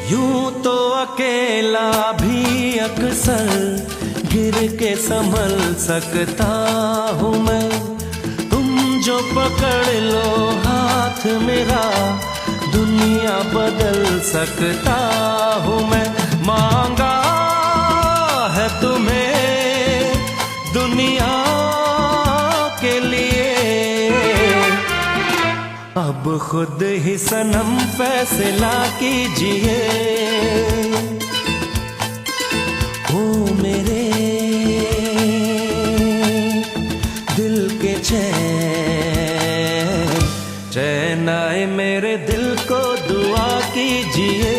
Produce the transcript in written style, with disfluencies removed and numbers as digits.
यूं तो अकेला भी अक्सर गिर के संभल सकता हूँ मैं। तुम जो पकड़ लो हाथ मेरा, दुनिया बदल सकता हूँ मैं। मांगा है तुम्हें दुनिया के लिए, अब खुद ही सनम फैसला कीजिए। ओ मेरे दिल के चैन, चैन आए मेरे दिल को दुआ कीजिए।